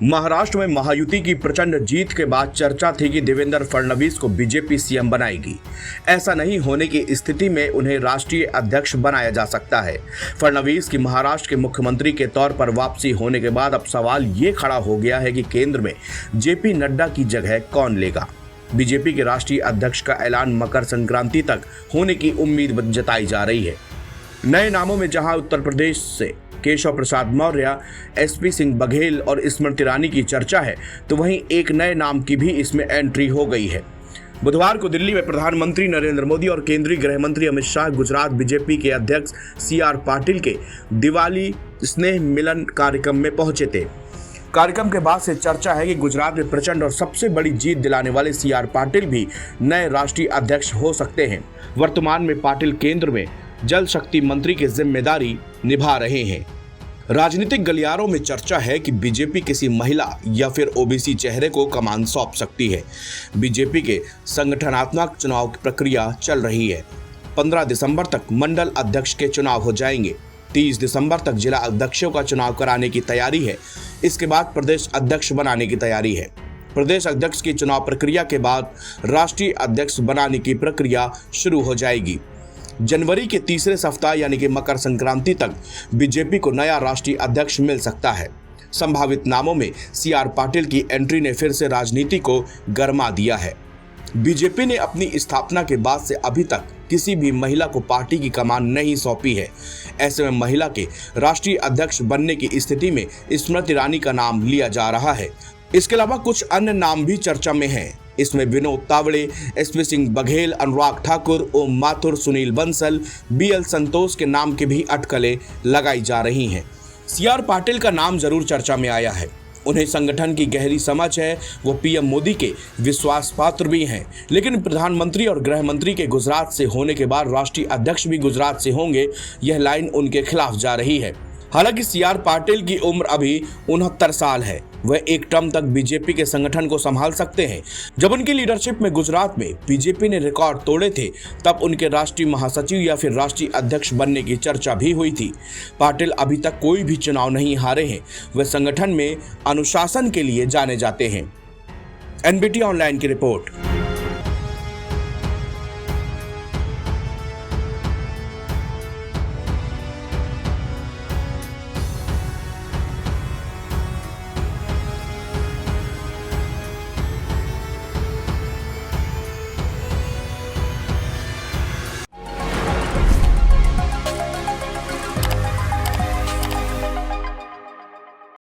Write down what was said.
महाराष्ट्र में महायुति की प्रचंड जीत के बाद चर्चा थी कि देवेंद्र फडणवीस को बीजेपी सीएम बनाएगी। ऐसा नहीं होने की स्थिति में उन्हें राष्ट्रीय अध्यक्ष बनाया जा सकता है। फडणवीस की महाराष्ट्र के मुख्यमंत्री के तौर पर वापसी होने के बाद अब सवाल ये खड़ा हो गया है कि केंद्र में जेपी नड्डा की जगह कौन लेगा। बीजेपी के राष्ट्रीय अध्यक्ष का ऐलान मकर संक्रांति तक होने की उम्मीद जताई जा रही है। नए नामों में जहां उत्तर प्रदेश से केशव प्रसाद मौर्य, एसपी सिंह बघेल और स्मृति ईरानी की चर्चा है, तो वहीं एक नए नाम की भी इसमें एंट्री हो गई है। बुधवार को दिल्ली में प्रधानमंत्री नरेंद्र मोदी और केंद्रीय गृह मंत्री अमित शाह गुजरात बीजेपी के अध्यक्ष CR पाटिल के दिवाली स्नेह मिलन कार्यक्रम में पहुंचे थे। कार्यक्रम के बाद से चर्चा है कि गुजरात में प्रचंड और सबसे बड़ी जीत दिलाने वाले CR पाटिल भी नए राष्ट्रीय अध्यक्ष हो सकते हैं। वर्तमान में पाटिल केंद्र में जल शक्ति मंत्री की जिम्मेदारी निभा रहे हैं। राजनीतिक गलियारों में चर्चा है कि बीजेपी किसी महिला या फिर ओबीसी चेहरे को कमान सौंप सकती है। बीजेपी के संगठनात्मक चुनाव की प्रक्रिया चल रही है। 15 दिसंबर तक मंडल अध्यक्ष के चुनाव हो जाएंगे। 30 दिसंबर तक जिला अध्यक्षों का चुनाव कराने की तैयारी है। इसके बाद प्रदेश अध्यक्ष बनाने की तैयारी है। प्रदेश अध्यक्ष की चुनाव प्रक्रिया के बाद राष्ट्रीय अध्यक्ष बनाने की प्रक्रिया शुरू हो जाएगी। जनवरी के तीसरे सप्ताह यानी कि मकर संक्रांति तक बीजेपी को नया राष्ट्रीय अध्यक्ष मिल सकता है। संभावित नामों में CR पाटिल की एंट्री ने फिर से राजनीति को गरमा दिया है। बीजेपी ने अपनी स्थापना के बाद से अभी तक किसी भी महिला को पार्टी की कमान नहीं सौंपी है। ऐसे में महिला के राष्ट्रीय अध्यक्ष बनने की स्थिति में स्मृति ईरानी का नाम लिया जा रहा है। इसके अलावा कुछ अन्य नाम भी चर्चा में हैं। इसमें विनोद तावड़े, एसपी सिंह बघेल, अनुराग ठाकुर, ओम माथुर, सुनील बंसल, BL संतोष के नाम की भी अटकलें लगाई जा रही हैं। CR पाटिल का नाम जरूर चर्चा में आया है। उन्हें संगठन की गहरी समझ है। वो PM मोदी के विश्वास पात्र भी हैं। लेकिन प्रधानमंत्री और गृह मंत्री के गुजरात से होने के बाद राष्ट्रीय अध्यक्ष भी गुजरात से होंगे, यह लाइन उनके खिलाफ जा रही है। हालांकि CR पाटिल की उम्र अभी 69 साल है। वह एक टर्म तक बीजेपी के संगठन को संभाल सकते हैं। जब उनकी लीडरशिप में गुजरात में बीजेपी ने रिकॉर्ड तोड़े थे, तब उनके राष्ट्रीय महासचिव या फिर राष्ट्रीय अध्यक्ष बनने की चर्चा भी हुई थी। पाटिल अभी तक कोई भी चुनाव नहीं हारे हैं। वे संगठन में अनुशासन के लिए जाने जाते हैं। NBT ऑनलाइन की रिपोर्ट।